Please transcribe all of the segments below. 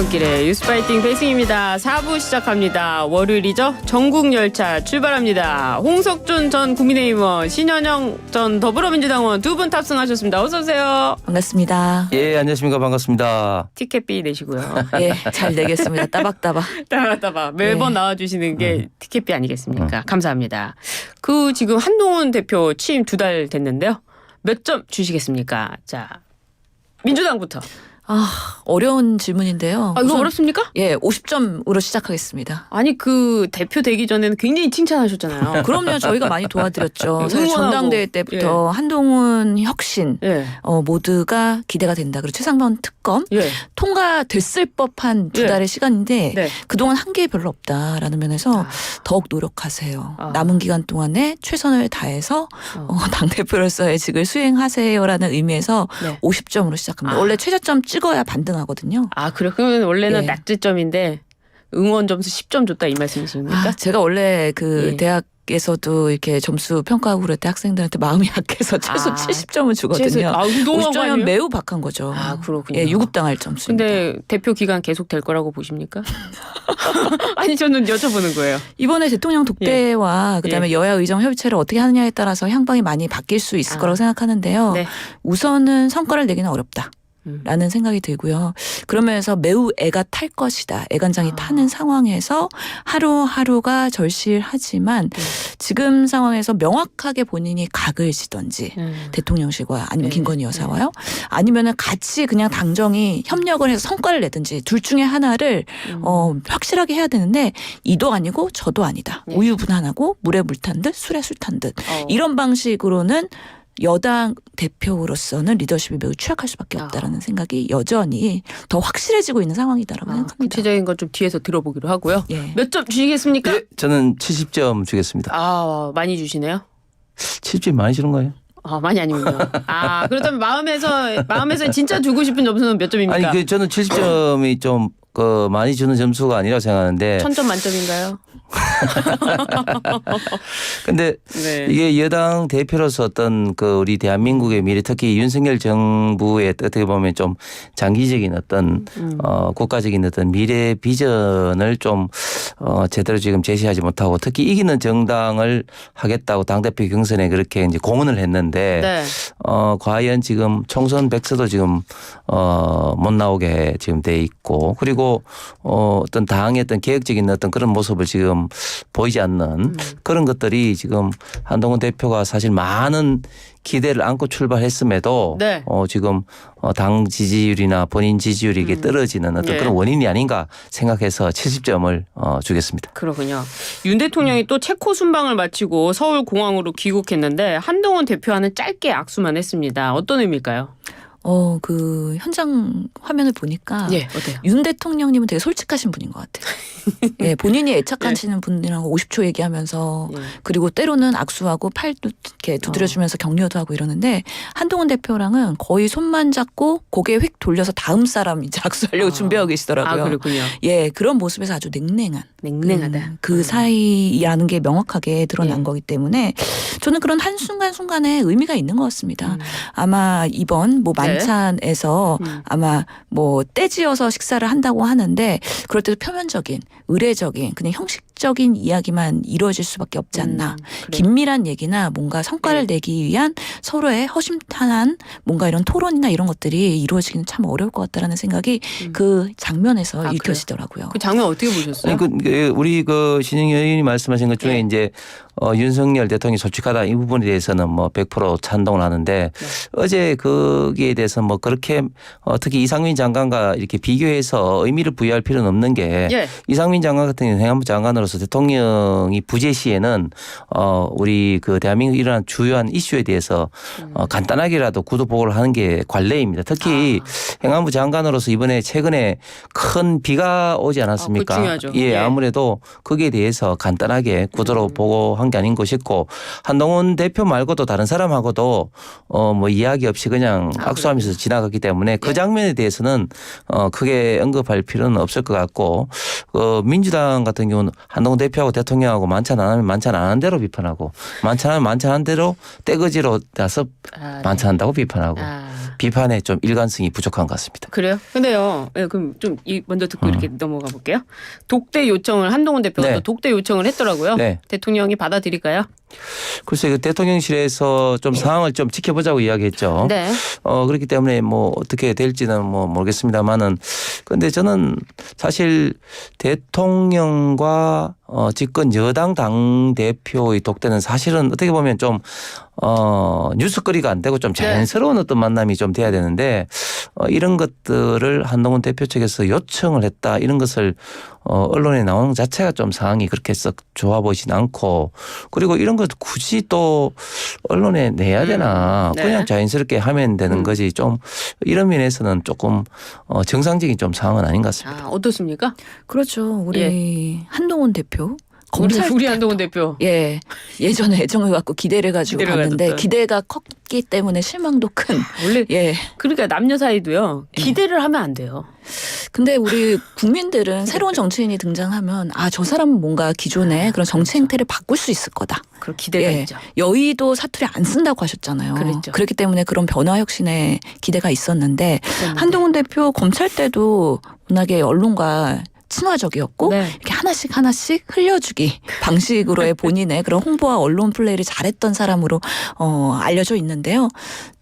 출근길에 뉴스파이팅 배승입니다. 4부 시작합니다. 월요일이죠. 전국열차 출발합니다. 홍석준 전 국민의힘 의원, 신현영 전 더불어민주당 의원 두 분 탑승하셨습니다. 어서 오세요. 반갑습니다. 예, 안녕하십니까. 반갑습니다. 티켓비 내시고요. 예, 잘 내겠습니다. 따박따박. 따박따박 매번 나와주시는 게 티켓비 아니겠습니까? 감사합니다. 그 지금 한동훈 대표 취임 2달 됐는데요. 몇 점 주시겠습니까? 자, 민주당부터. 어려운 질문인데요. 이거 어렵습니까? 예, 50점으로 시작하겠습니다. 아니 그 대표 되기 전에는 굉장히 칭찬하셨잖아요. 그럼요. 저희가 많이 도와드렸죠. 사실 응원하고. 전당대회 때부터 한동훈 혁신 예. 모두가 기대가 된다. 그리고 최상병 특검 예. 통과됐을 법한 두 예. 달의 시간인데 네. 그동안 한 게 별로 없다라는 면에서 더욱 노력하세요. 남은 기간 동안에 최선을 다해서 당대표로서의 직을 수행하세요라는 의미에서 네. 50점으로 시작합니다. 원래 최저점 찍어야 반등하거든요. 그래요? 그러면 원래는 예. 낙지점인데 응원 점수 10점 줬다 이 말씀이십니까? 제가 원래 그 예. 대학에서도 이렇게 점수 평가하고 그럴 때 학생들한테 마음이 약해서 최소 70점을 주거든요. 너무 50점이면 매우 박한 거죠. 그렇군요. 예, 유급당할 점수입니다. 근데 대표 기간 계속 될 거라고 보십니까? 아니 저는 여쭤보는 거예요. 이번에 대통령 독대와 그다음에 여야 의정 협의체를 어떻게 하느냐에 따라서 향방이 많이 바뀔 수 있을 거라고 생각하는데요. 네. 우선은 성과를 내기는 어렵다. 라는 생각이 들고요. 그러면서 매우 애가 탈 것이다. 애간장이 타는 상황에서 하루하루가 절실하지만 지금 상황에서 명확하게 본인이 각을 지던지 대통령실과 아니면 김건희 여사와요. 아니면은 같이 그냥 당정이 협력을 해서 성과를 내든지 둘 중에 하나를 확실하게 해야 되는데 이도 아니고 저도 아니다. 우유부단하고 물에 물 탄 듯 술에 술 탄 듯 이런 방식으로는 여당 대표로서는 리더십이 매우 취약할 수밖에 없다라는 생각이 여전히 더 확실해지고 있는 상황이다라고 생각합니다. 구체적인 건 좀 뒤에서 들어보기로 하고요. 예. 몇 점 주시겠습니까? 예, 저는 70점 주겠습니다. 많이 주시네요. 70점 많이 주는 거예요? 많이 아니군요. 그렇다면 마음에서 진짜 주고 싶은 점수는 몇 점입니까? 아니, 저는 70점이 좀 많이 주는 점수가 아니라고 생각하는데. 1000점 만점인가요? 근데 네. 이게 여당 대표로서 어떤 우리 대한민국의 미래 특히 윤석열 정부의 어떻게 보면 좀 장기적인 어떤 국가적인 어떤 미래 비전을 좀 제대로 지금 제시하지 못하고 특히 이기는 정당을 하겠다고 당대표 경선에 그렇게 이제 공언을 했는데 네. 과연 지금 총선 백서도 지금 못 나오게 지금 돼 있고 그리고 어떤 당의 어떤 개혁적인 어떤 그런 모습을 지금 보이지 않는 그런 것들이 지금 한동훈 대표가 사실 많은 기대를 안고 출발했음에도 네. 지금 당 지지율이나 본인 지지율이 이게 떨어지는 어떤 그런 원인이 아닌가 생각해서 70점을 주겠습니다. 그렇군요. 윤 대통령이 또 체코 순방을 마치고 서울 공항으로 귀국했는데 한동훈 대표와는 짧게 악수만 했습니다. 어떤 의미일까요? 그 현장 화면을 보니까 어때요? 윤 대통령님은 되게 솔직하신 분인 것 같아요. 예, 본인이 애착하시는 분이랑 50초 얘기하면서 그리고 때로는 악수하고 팔도 이렇게 두드려주면서 격려도 하고 이러는데 한동훈 대표랑은 거의 손만 잡고 고개 휙 돌려서 다음 사람 이제 악수하려고 준비하고 계시더라고요. 그렇군요. 예, 그런 모습에서 아주 냉랭하다. 그 사이라는 게 명확하게 드러난 거기 때문에 저는 그런 한순간순간에 의미가 있는 것 같습니다. 아마 이번 만찬에서 아마 떼지어서 식사를 한다고 하는데 그럴 때도 표면적인 의례적인 그냥 형식적인 이야기만 이루어질 수밖에 없지 않나. 긴밀한 얘기나 뭔가 성과를 내기 위한 서로의 허심탄회한 뭔가 이런 토론이나 이런 것들이 이루어지기는 참 어려울 것 같다라는 생각이 그 장면에서 읽혀지더라고요. 그 장면 어떻게 보셨어요? 우리 신영 의원이 말씀하신 것 중에 이제 윤석열 대통령이 솔직하다 이 부분에 대해서는 100% 찬동을 하는데 어제 거기에 대해서 그렇게 특히 이상민 장관과 이렇게 비교해서 의미를 부여할 필요는 없는 게 이상민 장관 같은 경우는 행안부 장관으로서 대통령이 부재 시에는 우리 대한민국에 일어난 주요한 이슈에 대해서 간단하게라도 구도 보고를 하는 게 관례입니다. 특히 행안부 장관으로서 이번에 최근에 큰 비가 오지 않았습니까? 중요하죠. 아무래도 거기에 대해서 간단하게 구도로 보고한 게 아닌 것이고 한동훈 대표 말고도 다른 사람하고도 이야기 없이 그냥 악수하면서 지나갔기 때문에 그 장면에 대해서는 크게 언급할 필요는 없을 것 같고 민주당 같은 경우는 한동훈 대표하고 대통령하고 만찬 안 하면 만찬 안 한 대로 비판하고 만찬 하면 만찬 한 대로 떼거지로 나서 만찬한다고 비판하고 비판에 좀 일관성이 부족한 것 같습니다. 그래요? 근데요. 네, 그럼 좀 먼저 듣고 이렇게 넘어가 볼게요. 독대 요청을 한동훈 대표가 네. 또 독대 요청을 했더라고요. 네. 대통령이 받아들일까요? 글쎄 그 대통령실에서 좀 상황을 좀 지켜보자고 이야기했죠. 네. 그렇기 때문에 뭐 어떻게 될지는 뭐 모르겠습니다만은 근데 저는 사실 대통령과 집권 여당 당 대표의 독대는 사실은 어떻게 보면 좀 뉴스거리가 안 되고 좀 자연스러운 어떤 만남이 좀 돼야 되는데 이런 것들을 한동훈 대표 측에서 요청을 했다 이런 것을 언론에 나오는 것 자체가 좀 상황이 그렇게 썩 좋아 보이진 않고 그리고 이런 것 굳이 또 언론에 내야 되나 네. 그냥 자연스럽게 하면 되는 거지 좀 이런 면에서는 조금 정상적인 좀 상황은 아닌 것 같습니다. 네. 어떻습니까? 그렇죠. 우리 한동훈 대표. 우리 한동훈 대표. 예. 예전에 애정을 갖고 기대를 가지고 기대를 갔는데 가졌던. 기대가 컸기 때문에 실망도 큰. 원래 예. 그러니까 남녀 사이도요. 기대를 하면 안 돼요. 근데 우리 국민들은 새로운 정치인이 등장하면 저 사람은 뭔가 기존의 그런 정치 행태를 바꿀 수 있을 거다. 그런 기대가 예. 있죠. 여의도 사투리 안 쓴다고 하셨잖아요. 그랬죠. 그렇기 때문에 그런 변화 혁신에 기대가 있었는데 한동훈 대표 검찰 때도 워낙에 언론과 친화적이었고 네. 이렇게 하나씩 흘려주기 방식으로의 본인의 그런 홍보와 언론 플레이를 잘했던 사람으로 알려져 있는데요.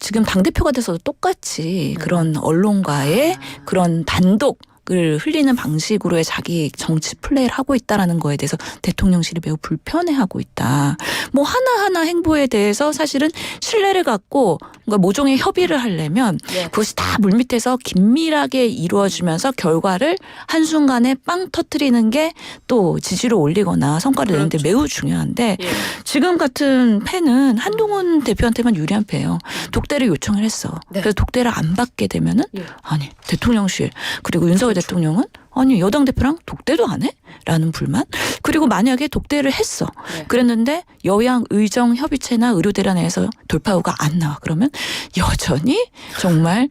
지금 당대표가 돼서도 똑같이 그런 언론과의 그런 단독 을 흘리는 방식으로의 자기 정치 플레이를 하고 있다라는 거에 대해서 대통령실이 매우 불편해하고 있다. 뭐 하나하나 행보에 대해서 사실은 신뢰를 갖고 뭔가 모종의 협의를 하려면 그것이 다 물밑에서 긴밀하게 이루어지면서 결과를 한순간에 빵 터트리는 게 또 지지를 올리거나 성과를 내는데 매우 중요한데 지금 같은 패는 한동훈 대표한테만 유리한 패예요. 독대를 요청을 했어. 그래서 독대를 안 받게 되면은 아니 대통령실 그리고 윤석열 대통령은 아니 여당 대표랑 독대도 안 해? 라는 불만. 그리고 만약에 독대를 했어. 그랬는데 여양 의정 협의체나 의료대란 내에서 돌파구가 안 나와. 그러면 여전히 정말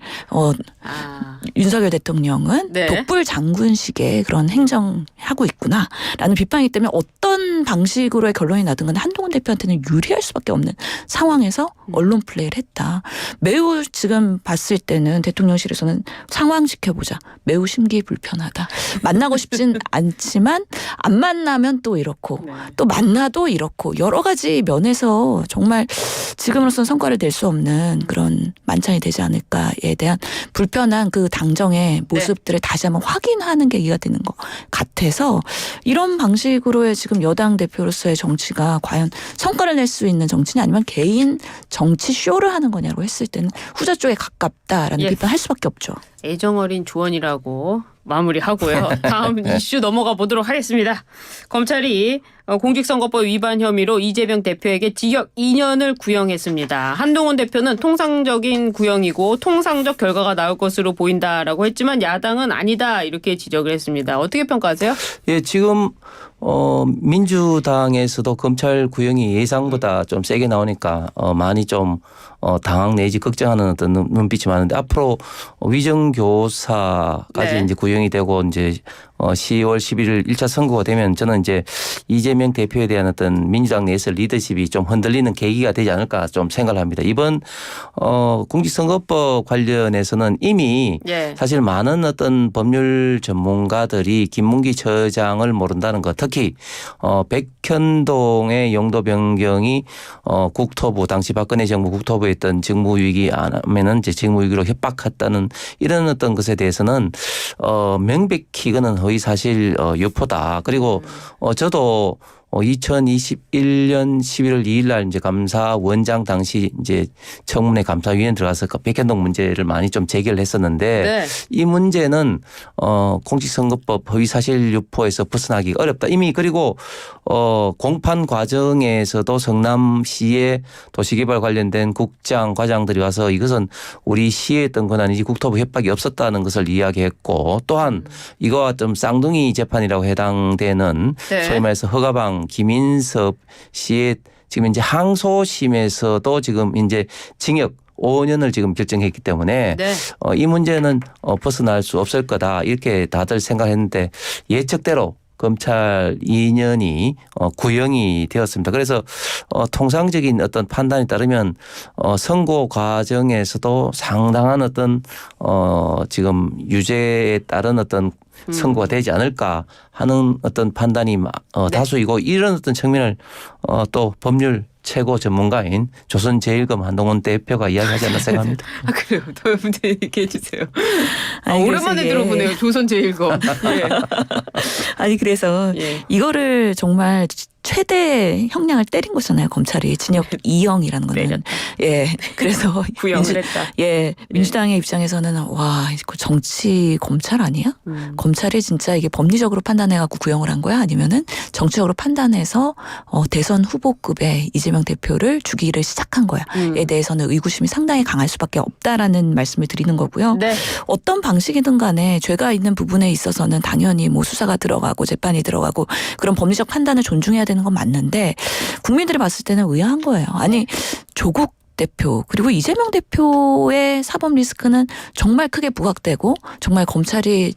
윤석열 대통령은 독불 장군식의 그런 행정하고 있구나라는 비판이기 때문에 어떤 방식으로의 결론이 나든 간에 한동훈 대표한테는 유리할 수밖에 없는 상황에서 언론 플레이를 했다. 매우 지금 봤을 때는 대통령실에서는 상황 지켜보자. 매우 심기불편하다. 만나고 싶진 않지만 안 만나면 또 이렇고 또 만나도 이렇고 여러 가지 면에서 정말 지금으로서는 성과를 낼 수 없는 그런 만찬이 되지 않을까에 대한 불편한 그 당정의 모습들을 다시 한번 확인하는 계기가 되는 것 같아서 이런 방식으로의 지금 여당 대표로서의 정치가 과연 성과를 낼 수 있는 정치냐 아니면 개인 정치 쇼를 하는 거냐고 했을 때는 후자 쪽에 가깝다라는 비판할 수밖에 없죠. 애정어린 조언이라고 마무리하고요. 다음 이슈 넘어가 보도록 하겠습니다. 검찰이 공직선거법 위반 혐의로 이재명 대표에게 징역 2년을 구형했습니다. 한동훈 대표는 통상적인 구형이고 통상적 결과가 나올 것으로 보인다라고 했지만 야당은 아니다 이렇게 지적을 했습니다. 어떻게 평가하세요? 예, 지금 민주당에서도 검찰 구형이 예상보다 좀 세게 나오니까 많이 좀 당황 내지 걱정하는 어떤 눈빛이 많은데 앞으로 위정교사까지 이제 구형이 되고 이제 10월 11일 1차 선거가 되면 저는 이제 이재명 대표에 대한 어떤 민주당 내에서 리더십이 좀 흔들리는 계기가 되지 않을까 좀 생각을 합니다. 이번 공직선거법 관련해서는 이미 사실 많은 어떤 법률 전문가들이 김문기 처장을 모른다는 것 특히 백현동의 용도 변경이 국토부 당시 박근혜 정부 국토부에 있던 직무유기 안 하면은 이제 직무유기로 협박했다는 이런 어떤 것에 대해서는 명백히 이거는 허위사실 유포다. 그리고 저도 2021년 11월 2일 날 이제 감사원장 당시 이제 청문회 감사위원 들어가서 백현동 문제를 많이 좀 제기를 했었는데 이 문제는 공직선거법 허위사실 유포에서 벗어나기 어렵다. 이미 그리고 공판 과정에서도 성남시의 도시개발 관련된 국장 과장들이 와서 이것은 우리 시에 했던 건 아니지 국토부 협박이 없었다는 것을 이야기했고 또한 이거와 좀 쌍둥이 재판이라고 해당되는 소위 말해서 허가방 김인섭 씨의 지금 이제 항소심에서도 지금 이제 징역 5년을 지금 결정했기 때문에 이 문제는 벗어날 수 없을 거다 이렇게 다들 생각했는데 예측대로 검찰 2년이 구형이 되었습니다. 그래서 통상적인 어떤 판단에 따르면 선고 과정에서도 상당한 어떤 지금 유죄에 따른 어떤 선고가 되지 않을까 하는 어떤 판단이 다수이고 이런 어떤 측면을 또 법률 최고 전문가인 조선제일검 한동훈 대표가 이야기하지 않나 생각합니다. 아 그래요. 더 문제 얘기해 주세요. 아니, 오랜만에 그래서 들어보네요. 조선제일검. 예. 아니 그래서 예. 이거를 정말 최대 형량을 때린 거잖아요. 검찰이 징역 2형이라는 거는. 때렸다. 예. 그래서 구형을 했다. 예. 민주당의 입장에서는 와, 이거 정치 검찰 아니야? 검찰이 진짜 이게 법리적으로 판단해갖고 구형을 한 거야? 아니면은 정치적으로 판단해서 대선 후보급의 이재명 대표를 죽이기를 시작한 거야?에 대해서는 의구심이 상당히 강할 수밖에 없다라는 말씀을 드리는 거고요. 네. 어떤 방식이든 간에 죄가 있는 부분에 있어서는 당연히 뭐 수사가 들어가고 재판이 들어가고 그런 법리적 판단을 존중해야 되는 건 맞는데 국민들이 봤을 때는 의아한 거예요. 아니 조국 대표 그리고 이재명 대표의 사법 리스크는 정말 크게 부각되고 정말 검찰이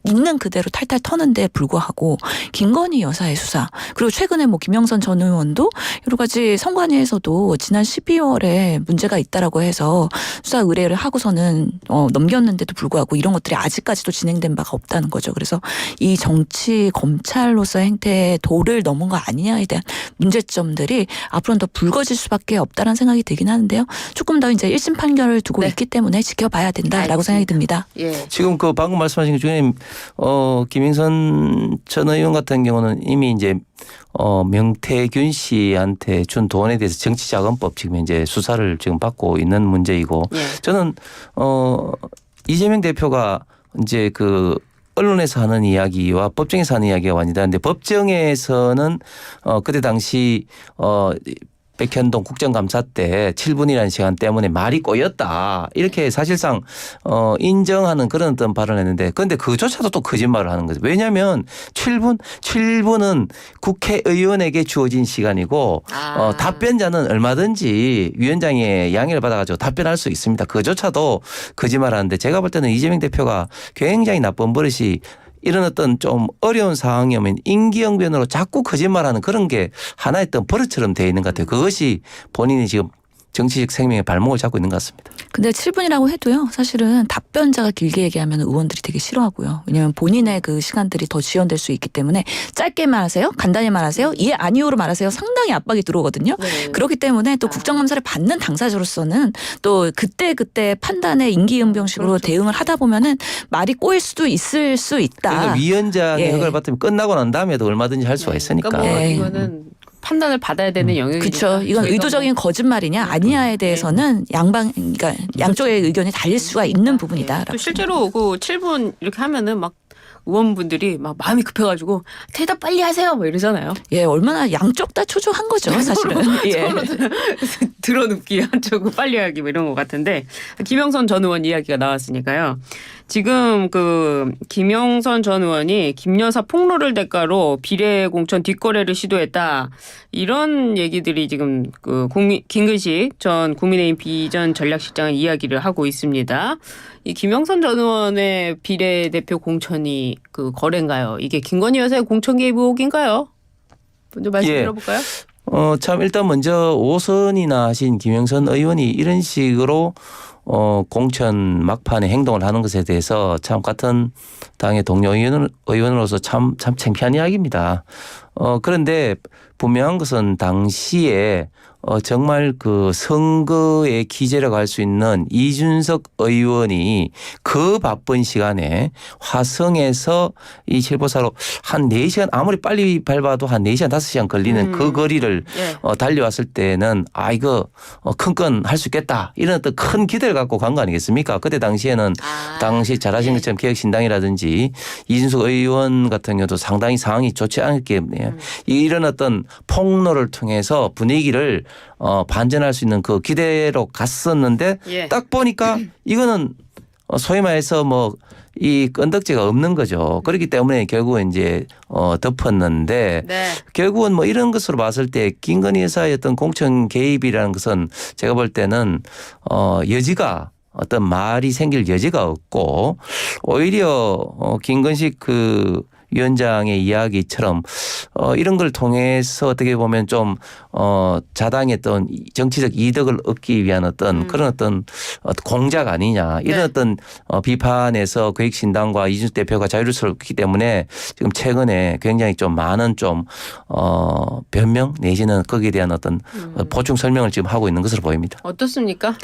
있는 그대로 탈탈 터는데 불구하고 김건희 여사의 수사 그리고 최근에 뭐 김영선 전 의원도 여러 가지 선관위에서도 지난 12월에 문제가 있다라고 해서 수사 의뢰를 하고서는 넘겼는데도 불구하고 이런 것들이 아직까지도 진행된 바가 없다는 거죠. 그래서 이 정치 검찰로서의 행태에 도를 넘은 거 아니냐에 대한 문제점들이 앞으로는 더 불거질 수밖에 없다라는 생각이 들긴 하는데요. 조금 더 이제 1심 판결을 두고 네. 있기 때문에 지켜봐야 된다라고 알겠습니다. 생각이 듭니다. 예. 지금 그 방금 말씀하신 것 중에 김영선 전 의원 같은 경우는 이미 이제 명태균 씨한테 준 돈에 대해서 정치자금법 지금 이제 수사를 지금 받고 있는 문제이고 예. 저는 이재명 대표가 이제 그 언론에서 하는 이야기와 법정에서 하는 이야기가 완전히 다른데 법정에서는 그때 당시 백현동 국정감사 때 7분이라는 시간 때문에 말이 꼬였다. 이렇게 사실상 인정하는 그런 어떤 발언을 했는데 그런데 그조차도 또 거짓말을 하는 거죠. 왜냐하면 7분은 국회의원에게 주어진 시간이고 답변자는 얼마든지 위원장의 양해를 받아가지고 답변할 수 있습니다. 그조차도 거짓말하는데 제가 볼 때는 이재명 대표가 굉장히 나쁜 버릇이 이런 어떤 좀 어려운 상황이 오면 임기응변으로 자꾸 거짓말하는 그런 게 하나의 어떤 버릇처럼 되어 있는 것 같아요. 그것이 본인이 지금 정치적 생명의 발목을 잡고 있는 것 같습니다. 근데 7분이라고 해도요. 사실은 답변자가 길게 얘기하면 의원들이 되게 싫어하고요. 왜냐하면 본인의 그 시간들이 더 지연될 수 있기 때문에 짧게 말하세요. 간단히 말하세요. 예 아니오로 말하세요. 상당히 압박이 들어오거든요. 네. 그렇기 때문에 또 국정감사를 받는 당사자로서는 또 그때 판단에 임기응변식으로 그렇죠. 대응을 하다 보면은 말이 꼬일 수도 있을 수 있다. 그러니까 위원장의 예. 허가를 받으면 끝나고 난 다음에도 얼마든지 할 수가 있으니까. 그러니까 뭐 예. 이거는 판단을 받아야 되는 영역이니까. 그렇죠. 이건 저희가 의도적인 거짓말이냐 아니냐에 대해서는 그러니까 양쪽의 의견이 달릴 수가 있는 부분이다. 또 실제로 그 7분 이렇게 하면은 막 의원분들이 막 마음이 급해가지고 대답 빨리 하세요 뭐 이러잖아요. 예, 얼마나 양쪽 다 초조한 거죠, 사실은. 예. 서로 들어눕기 한쪽은 빨리 하기 뭐 이런 것 같은데 김영선 전 의원 이야기가 나왔으니까요. 지금 그 김영선 전 의원이 김 여사 폭로를 대가로 비례 공천 뒷거래를 시도했다. 이런 얘기들이 지금 그 김근식 전 국민의힘 비전 전략실장은 이야기를 하고 있습니다. 이 김영선 전 의원의 비례대표 공천이 그 거래인가요? 이게 김건희 여사의 공천 개입 의혹인가요? 먼저 말씀 예. 들어볼까요? 참 일단 먼저 5선이나 하신 김영선 의원이 이런 식으로 공천 막판에 행동을 하는 것에 대해서 참 같은 당의 동료 의원으로서 참 창피한 이야기입니다. 그런데 분명한 것은 당시에 정말 그 선거의 기재라고 할 수 있는 이준석 의원이 그 바쁜 시간에 화성에서 이 칠보사로 한 4시간 아무리 빨리 밟아도 한 4시간 5시간 걸리는 그 거리를 예. 달려왔을 때는 이거 큰 건 할 수 있겠다 이런 어떤 큰 기대를 갖고 간 거 아니겠습니까? 그때 당시에는 당시 잘하신 것처럼 개혁신당이라든지 이준석 의원 같은 경우도 상당히 상황이 좋지 않았기 때문에 이런 어떤 폭로를 통해서 분위기를 반전할 수 있는 그 기대로 갔었는데 예. 딱 보니까 이거는 소위 말해서 뭐 이 건덕지가 없는 거죠. 그렇기 때문에 결국은 이제 덮었는데 네. 결국은 뭐 이런 것으로 봤을 때 김건희 여사의 어떤 공천 개입이라는 것은 제가 볼 때는 여지가 어떤 말이 생길 여지가 없고 오히려 김건식 그 위원장의 이야기처럼 이런 걸 통해서 어떻게 보면 좀 자당의 어떤 정치적 이득을 얻기 위한 어떤 그런 어떤 공작 아니냐 이런 네. 어떤 비판에서 거액신당과 이준석 대표가 자유롭기 때문에 지금 최근에 굉장히 좀 많은 좀 변명 내지는 거기에 대한 어떤 보충 설명을 지금 하고 있는 것으로 보입니다. 어떻습니까?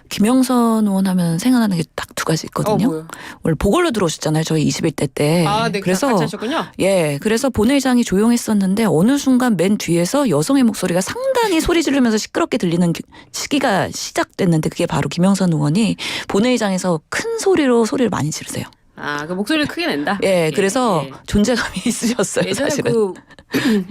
김영선 의원 하면 생각나는 게 딱 두 가지 있거든요. 뭐요? 원래 보궐로 들어오셨잖아요. 저희 21대 때. 아, 네. 그래서 같이 하셨군요. 예, 그래서 본회의장이 조용했었는데 어느 순간 맨 뒤에서 여성의 목소리가 상당히 소리 지르면서 시끄럽게 들리는 시기가 시작됐는데 그게 바로 김영선 의원이 본회의장에서 큰 소리로 소리를 많이 지르세요. 아, 그 목소리를 크게 낸다. 예, 그래서 예. 존재감이 있으셨어요. 예전에 사실은. 그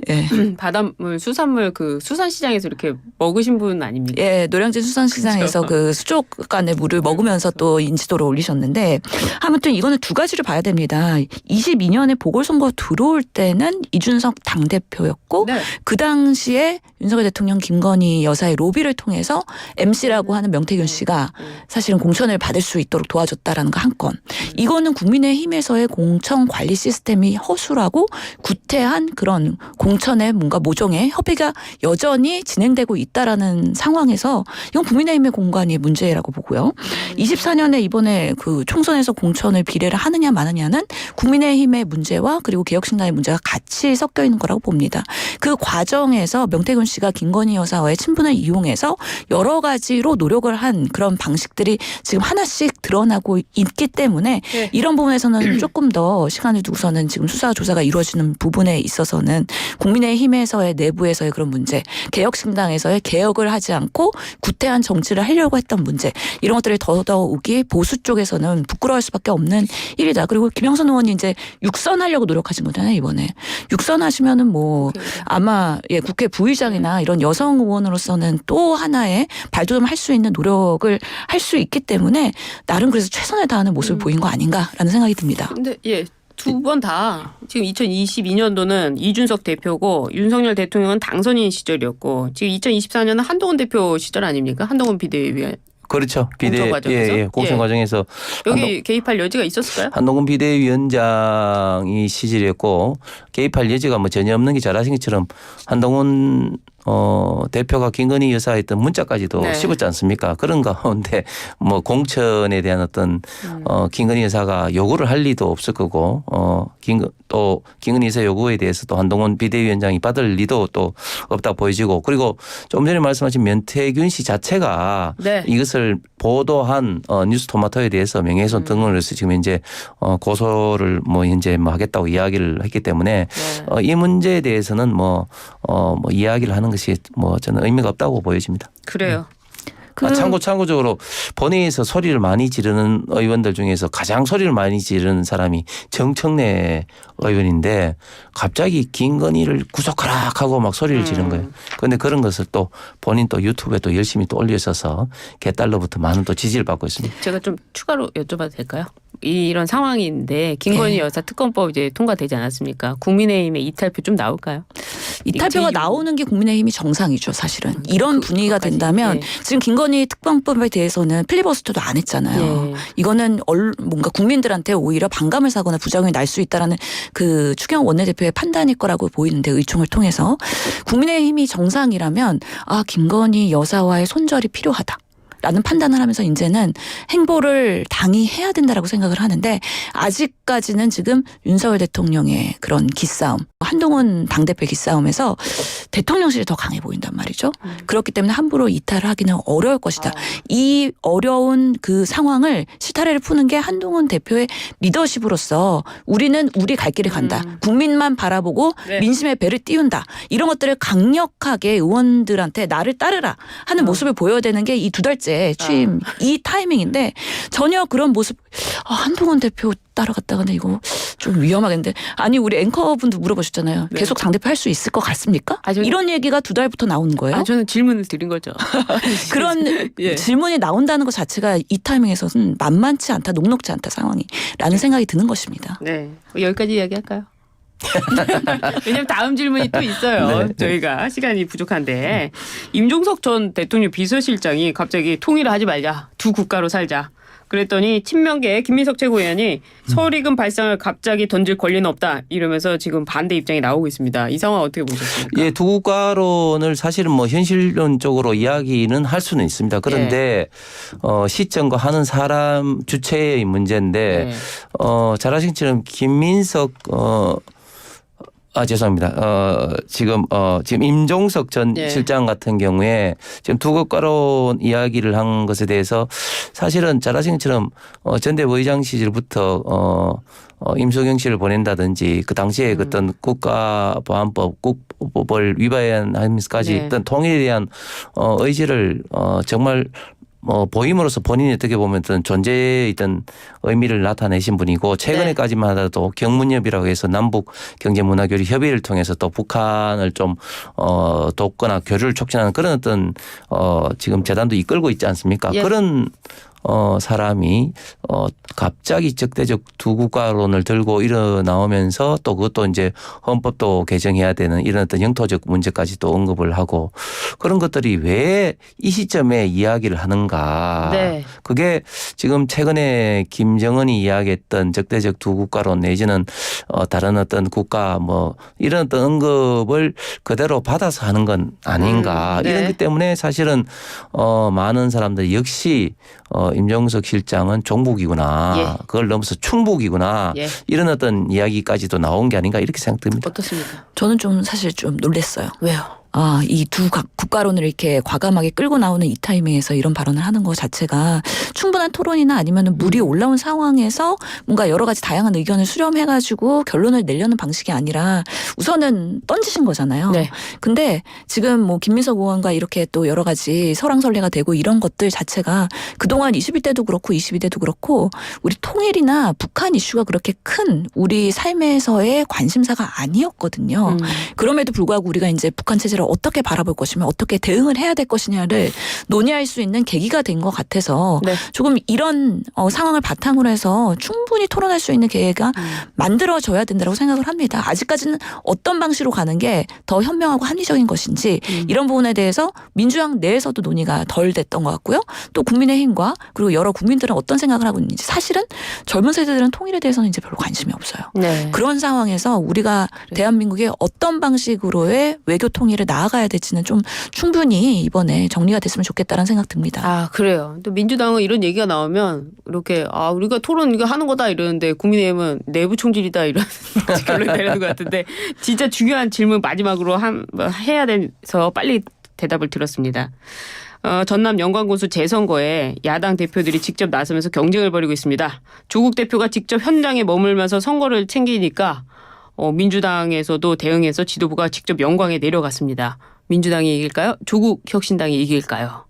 예. 바닷물 수산물 그 수산시장에서 이렇게 먹으신 분 아닙니까? 예, 노량진 수산시장에서 그 수족관의 물을 먹으면서 또 인지도를 올리셨는데 아무튼 이거는 두 가지를 봐야 됩니다. 22년에 보궐선거 들어올 때는 이준석 당대표였고 네. 그 당시에 윤석열 대통령 김건희 여사의 로비를 통해서 MC라고 하는 명태균 씨가 사실은 공천을 받을 수 있도록 도와줬다라는 거 한 건. 이거는 국민의힘에서의 공천 관리 시스템이 허술하고 구태한 그런 공천의 뭔가 모종의 협의가 여전히 진행되고 있다라는 상황에서 이건 국민의힘의 공간이 문제라고 보고요. 24년에 이번에 그 총선에서 공천을 비례를 하느냐 마느냐는 국민의힘의 문제와 그리고 개혁신당의 문제가 같이 섞여 있는 거라고 봅니다. 그 과정에서 명태균 씨가 김건희 여사와의 친분을 이용해서 여러 가지로 노력을 한 그런 방식들이 지금 하나씩 드러나고 있기 때문에 네. 이런 부분에서는 조금 더 시간을 두고서는 지금 수사 조사가 이루어지는 부분에 있어서는 국민의힘에서의 내부에서의 그런 문제, 개혁신당에서의 개혁을 하지 않고 구태한 정치를 하려고 했던 문제 이런 것들을 더더욱이 보수 쪽에서는 부끄러워할 수밖에 없는 일이다. 그리고 김영선 의원이 이제 육선하려고 노력하신 거잖아요 이번에. 육선하시면은 뭐 아마 예, 국회 부의장이나 이런 여성 의원으로서는 또 하나의 발돋움할 수 있는 노력을 할 수 있기 때문에 나름 그래서 최선을 다하는 모습을 보인 거 아닌가라는 생각이 듭니다. 근데 예. 두 번 다 지금 2022년도는 이준석 대표고 윤석열 대통령은 당선인 시절이었고 지금 2024년은 한동훈 대표 시절 아닙니까? 한동훈 비대위원 그렇죠. 공천 과정에서? 예, 공천 예. 과정에서 여기 개입할 여지가 있었을까요? 한동훈 비대위원장이 시절이었고 개입할 여지가 뭐 전혀 없는 게 잘 아신 것처럼 한동훈 대표가 김건희 여사에 했던 문자까지도 네. 씹었지 않습니까? 그런 가운데 뭐 공천에 대한 어떤 김건희 여사가 요구를 할 리도 없을 거고 또 김건희 여사 요구에 대해서 또 한동훈 비대위원장이 받을 리도 또 없다 보여지고 그리고 좀 전에 말씀하신 면태균 씨 자체가 네. 이것을 보도한 뉴스토마토에 대해서 명예훼손 등을 해서 지금 이제 고소를 뭐 현재 뭐 하겠다고 이야기를 했기 때문에 네. 이 문제에 대해서는 뭐 이야기를 하는 것이 뭐 저는 의미가 없다고 보여집니다. 그래요. 참고적으로 본회의에서 소리를 많이 지르는 의원들 중에서 가장 소리를 많이 지르는 사람이 정청래 의원인데 갑자기 김건희를 구속하라 하고 막 소리를 지른 거예요. 그런데 그런 것을 또 본인 또 유튜브에 또 열심히 또 올려서 개딸로부터 많은 또 지지를 받고 있습니다. 제가 좀 추가로 여쭤봐도 될까요? 이런 상황인데 김건희 네. 여사 특검법 이제 통과되지 않았습니까? 국민의힘의 이탈표 좀 나올까요? 이탈표가 제2 나오는 게 국민의힘이 정상이죠, 사실은. 이런 분위기가 그것까지. 된다면 네. 지금 김건희 특검법에 대해서는 필리버스터도 안 했잖아요. 네. 이거는 뭔가 국민들한테 오히려 반감을 사거나 부작용이 날 수 있다라는 그 추경 원내대표의 판단일 거라고 보이는데 의총을 통해서 국민의힘이 정상이라면 아 김건희 여사와의 손절이 필요하다. 라는 판단을 하면서 이제는 행보를 당이 해야 된다라고 생각을 하는데 아직까지는 지금 윤석열 대통령의 그런 기싸움, 한동훈 당대표 기싸움에서 대통령실이 더 강해 보인단 말이죠. 그렇기 때문에 함부로 이탈을 하기는 어려울 것이다. 이 어려운 그 상황을 실타래를 푸는 게 한동훈 대표의 리더십으로서 우리는 우리 갈 길을 간다. 국민만 바라보고 네. 민심의 배를 띄운다. 이런 것들을 강력하게 의원들한테 나를 따르라 하는 모습을 보여야 되는 게 이 두 달째 취임 이 타이밍인데 전혀 그런 모습 한동훈 대표 따라갔다가는 이거 좀 위험하겠는데 아니 우리 앵커분도 물어보셨잖아요. 네. 계속 당대표 할 수 있을 것 같습니까? 이런 얘기가 두 달부터 나오는 거예요. 저는 질문을 드린 거죠. 그런 예. 질문이 나온다는 것 자체가 이 타이밍에서는 만만치 않다, 녹록지 않다 상황이라는 생각이 드는 것입니다. 네. 여기까지 이야기할까요? 왜냐면 다음 질문이 또 있어요. 네. 저희가 시간이 부족한데 임종석 전 대통령 비서실장이 갑자기 통일을 하지 말자. 두 국가로 살자. 그랬더니 친명계 김민석 최고위원이 서울이금 발상을 갑자기 던질 권리는 없다 이러면서 지금 반대 입장이 나오고 있습니다. 이 상황 어떻게 보셨습니까? 예, 두 국가론을 사실은 뭐 현실론적으로 이야기는 할 수는 있습니다. 그런데 시점과 하는 사람 주체의 문제인데 잘 아시는 것처럼 김민석 죄송합니다. 지금 임종석 전 실장 같은 경우에 지금 두 국가론 이야기를 한 것에 대해서 사실은 잘 아시는 것처럼 전대부 의장 시절부터 임수경 씨를 보낸다든지 그 당시에 어떤 국가보안법, 국법을 위반하면서까지 어떤 통일에 대한 의지를 정말 보임으로써 본인이 어떻게 보면 어떤 존재의 어떤 의미를 나타내신 분이고 최근에까지만 하더라도 경문협이라고 해서 남북 경제문화교류 협의를 통해서 또 북한을 좀 돕거나 교류를 촉진하는 그런 어떤 지금 재단도 이끌고 있지 않습니까? 그런 사람이 갑자기 적대적 두 국가론을 들고 일어나오면서 또 그것도 이제 헌법도 개정해야 되는 이런 어떤 영토적 문제까지 또 언급을 하고 그런 것들이 왜 이 시점에 이야기를 하는가. 네. 그게 지금 최근에 김정은이 이야기했던 적대적 두 국가론 내지는 다른 어떤 국가 뭐 이런 어떤 언급을 그대로 받아서 하는 건 아닌가. 이런 것 때문에 사실은 많은 사람들 역시 임종석 실장은 종북이구나. 그걸 넘어서 충북이구나. 이런 어떤 이야기까지도 나온 게 아닌가 이렇게 생각됩니다. 어떻습니까? 저는 좀 사실 좀 놀랐어요. 왜요? 이 두 국가론을 이렇게 과감하게 끌고 나오는 이 타이밍에서 이런 발언을 하는 것 자체가 충분한 토론이나 아니면 물이 올라온 상황에서 뭔가 여러 가지 다양한 의견을 수렴해가지고 결론을 내려는 방식이 아니라 우선은 던지신 거잖아요. 근데 지금 뭐 김민석 의원과 이렇게 또 여러 가지 설왕설래가 되고 이런 것들 자체가 그동안 21대도 그렇고 22대도 그렇고 우리 통일이나 북한 이슈가 그렇게 큰 우리 삶에서의 관심사가 아니었거든요. 그럼에도 불구하고 우리가 이제 북한 체제를 어떻게 바라볼 것이며 어떻게 대응을 해야 될 것이냐를 논의할 수 있는 계기가 된 것 같아서 조금 이런 상황을 바탕으로 해서 충분히 토론할 수 있는 기회가 만들어져야 된다고 생각을 합니다. 아직까지는 어떤 방식으로 가는 게 더 현명하고 합리적인 것인지 이런 부분에 대해서 민주당 내에서도 논의가 덜 됐던 것 같고요. 또 국민의힘과 그리고 여러 국민들은 어떤 생각을 하고 있는지 사실은 젊은 세대들은 통일에 대해서는 이제 별로 관심이 없어요. 그런 상황에서 우리가 대한민국의 어떤 방식으로의 외교 통일을 나아가야 될지는 좀 충분히 이번에 정리가 됐으면 좋겠다는 생각 듭니다. 아, 그래요. 또 민주당은 이런 얘기가 나오면 이렇게 우리가 토론 이거 하는 거다 이러는데 국민의힘은 내부 총질이다 이런 결론이 내리는 것 같은데 진짜 중요한 질문 마지막으로 해야 돼서 빨리 대답을 들었습니다. 전남 영광군수 재선거에 야당 대표들이 직접 나서면서 경쟁을 벌이고 있습니다. 조국 대표가 직접 현장에 머물면서 선거를 챙기니까 민주당에서도 대응해서 지도부가 직접 영광에 내려갔습니다. 민주당이 이길까요? 조국 혁신당이 이길까요?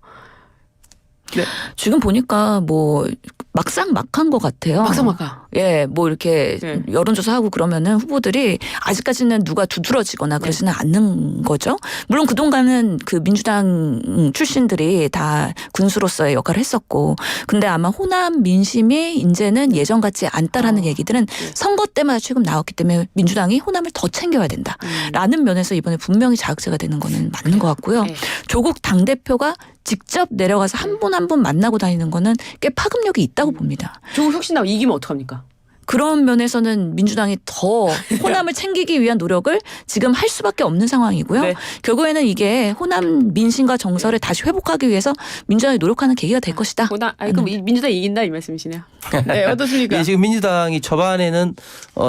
지금 보니까 뭐 막상막한 것 같아요. 막상막하. 뭐 이렇게 여론조사하고 그러면은 후보들이 아직까지는 누가 두드러지거나 그러지는 않는 거죠. 물론 그동안은 그 민주당 출신들이 다 군수로서의 역할을 했었고, 근데 아마 호남 민심이 이제는 예전 같지 않다라는 얘기들은 선거 때마다 최근 나왔기 때문에 민주당이 호남을 더 챙겨야 된다라는 면에서 이번에 분명히 자극제가 되는 거는 맞는 것 같고요. 조국 당대표가 직접 내려가서 한 분 한 분 만나고 다니는 거는 꽤 파급력이 있다고 봅니다. 조국 혁신당 이기면 어떡합니까? 그런 면에서는 민주당이 더 호남을 챙기기 위한 노력을 지금 할 수밖에 없는 상황이고요. 결국에는 이게 호남 민심과 정서를 다시 회복하기 위해서 민주당이 노력하는 계기가 될 것이다. 그럼 민주당이 이긴다 이 말씀이시네요. 네, 어떻습니까? 지금 민주당이 초반에는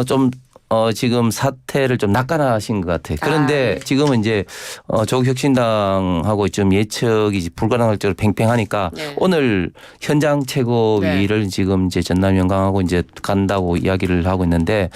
좀 지금 사태를 좀 낙관하신 것 같아요. 그런데 지금은 이제 조국 혁신당하고 좀 예측이 불가능할 정도로 팽팽하니까 오늘 현장 최고위를 지금 이제 전남 영광하고 이제 간다고 이야기를 하고 있는데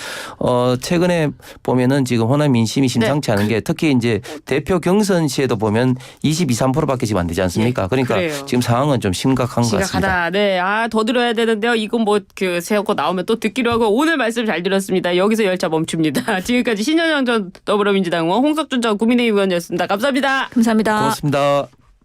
최근에 보면은 지금 호남 민심이 심상치 않은 게 특히 이제 대표 경선 시에도 보면 22, 3%밖에 지금 안 되지 않습니까? 그러니까 그래요. 지금 상황은 좀 심각한 것 같습니다. 네, 더 들어야 되는데요. 이건 뭐 그 세우고 나오면 또 듣기로 하고 오늘 말씀 잘 들었습니다. 여기서 열차 멈춥니다. 지금까지 신현영 전 더불어민주당 의원, 홍석준 전 국민의힘 의원이었습니다. 감사합니다. 감사합니다. 고맙습니다.